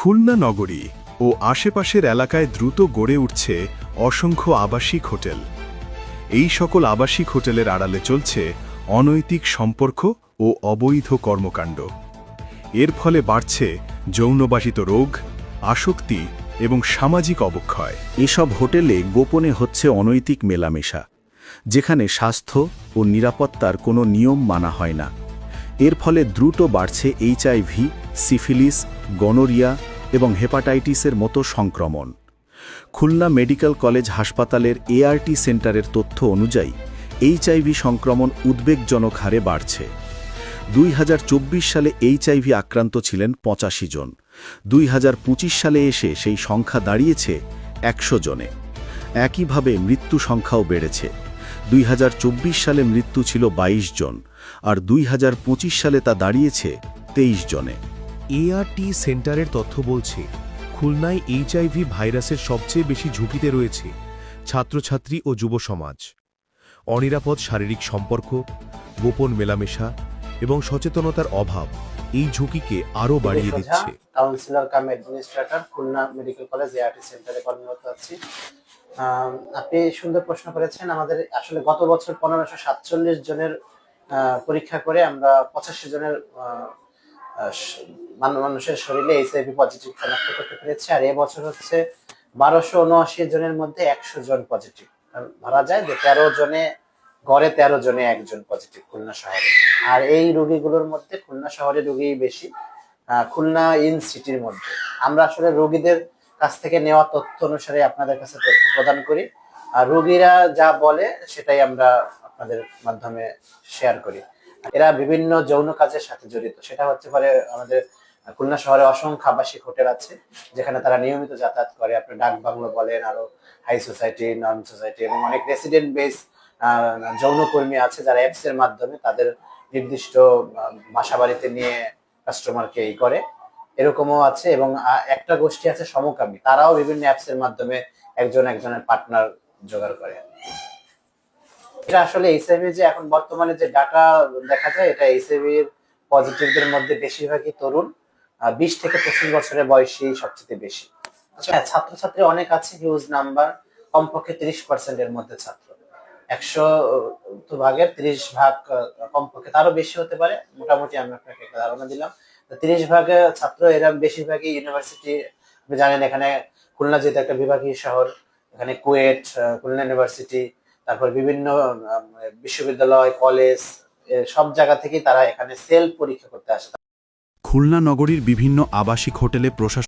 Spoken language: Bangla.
খুলনা নগরী ও আশেপাশের এলাকায় দ্রুত গড়ে উঠছে অসংখ্য আবাসিক হোটেল। এই সকল আবাসিক হোটেলের আড়ালে চলছে অনৈতিক সম্পর্ক ও অবৈধ কর্মকাণ্ড। এর ফলে বাড়ছে যৌনবাহিত রোগ, আসক্তি এবং সামাজিক অবক্ষয়। এসব হোটেলে গোপনে হচ্ছে অনৈতিক মেলামেশা, যেখানে স্বাস্থ্য ও নিরাপত্তার কোনো নিয়ম মানা হয় না। এর ফলে দ্রুত বাড়ছে এইচআইভি, সিফিলিস, গনোরিয়া এবং হেপাটাইটিসের মতো সংক্রমণ। খুলনা মেডিকেল কলেজ হাসপাতালের এআরটি সেন্টারের তথ্য অনুযায়ী এইচআইভি সংক্রমণ উদ্বেগজনক হারে বাড়ছে। 2024 সালে এইচআইভি আক্রান্ত ছিলেন 85 জন। 2025 সালে এসে সেই সংখ্যা দাঁড়িয়েছে 100 জনে। একইভাবে মৃত্যু সংখ্যাও বেড়েছে। 2024 সালে মৃত্যু ছিল 22 জন, আর 2025 সালে তা দাঁড়িয়েছে 23 জনে। এআরটি সেন্টারের তথ্য বলছে, খুলনায় এইচআইভি ভাইরাসের সবচেয়ে বেশি ঝুঁকিতে রয়েছে ছাত্রছাত্রী ও যুব সমাজ। অনিরাপদ শারীরিক সম্পর্ক, গোপন মেলামেশা এবং সচেতনতার অভাব এই ঝুঁকিকে আরও বাড়িয়ে দিচ্ছে। Counsellor cum administrator, Khulna medical college ART সেন্টারে কর্মরত আছি। আপনি সুন্দর প্রশ্ন করেছেন। আমাদের আসলে গত বছর 1547 জনের পরীক্ষা করে আমরা 85 জনের মানুষের শরীরে এইচআইভি পজিটিভ শনাক্ত করতে পেরেছি। আর এবছর হচ্ছে 1279 জনের মধ্যে 100 জন পজিটিভ। ধরা যায় যে 13 জনে গড়ে 13 জনে একজন পজিটিভ খুলনা শহরে। আর এই রোগীগুলোর মধ্যে খুলনা শহরে রোগী বেশি, খুলনা ইন সিটির মধ্যে। আমরা আসলে রোগীদের কাছ থেকে নেওয়া তথ্য অনুসারে আপনাদের কাছে তথ্য প্রদান করি, আর রোগীরা যা বলে সেটাই আমরা আপনাদের মাধ্যমে শেয়ার করি। এরা বিভিন্ন যৌন কাজের সাথে জড়িত। সেটা হচ্ছে পরে আমাদের খুলনা শহরে অসংখ্য আবাসিক হোটেল আছে যেখানে তারা নিয়মিত যাতায়াত করে। আপনি ডাক বাংলো বলেন, আরো হাই সোসাইটি, নন সোসাইটি এবং অনেক রেসিডেন্ট বেস যৌনকর্মী আছে যারা অ্যাপস এর মাধ্যমে তাদের নির্দিষ্ট বাসা বাড়িতে নিয়ে কাস্টমারকে এই করে, এরকমও আছে। এবং একটা গোষ্ঠী আছে সমকামী, তারাও বিভিন্ন অ্যাপস এর মাধ্যমে একজনের পার্টনার জোগাড় করে। এটা আসলে এইচআইভি যে এখন বর্তমানে যে ডাটা দেখা যায়, এটা এইচআইভি এর পজিটিভদের মধ্যে বেশিরভাগই তরুণ, 20 থেকে 25 বছরের বয়সী সবচেয়ে বেশি। আচ্ছা, ছাত্রছাত্রী অনেক আছে, হিউজ নাম্বার, কমপক্ষে 30% এর মধ্যে ছাত্র। 100 ভাগের 30 ভাগ, কমপক্ষে তারও বেশি হতে পারে, মোটামুটি আমি আপনাকে একটা ধারণা দিলাম। 30 ভাগে ছাত্র, এরা বেশিরভাগই ইউনিভার্সিটি। আপনি জানেন এখানে খুলনা যেহেতু একটা বিভাগীয় শহর, এখানে কুয়েট, খুলনা ইউনিভার্সিটি, তারপর বিভিন্ন বিশ্ববিদ্যালয়, কলেজ, সব জায়গা থেকেই তারা এখানে সেলফ পরীক্ষা করতে আসে। খুলনা নগরীর বিভিন্ন আবাসিক হোটেলে প্রশাসন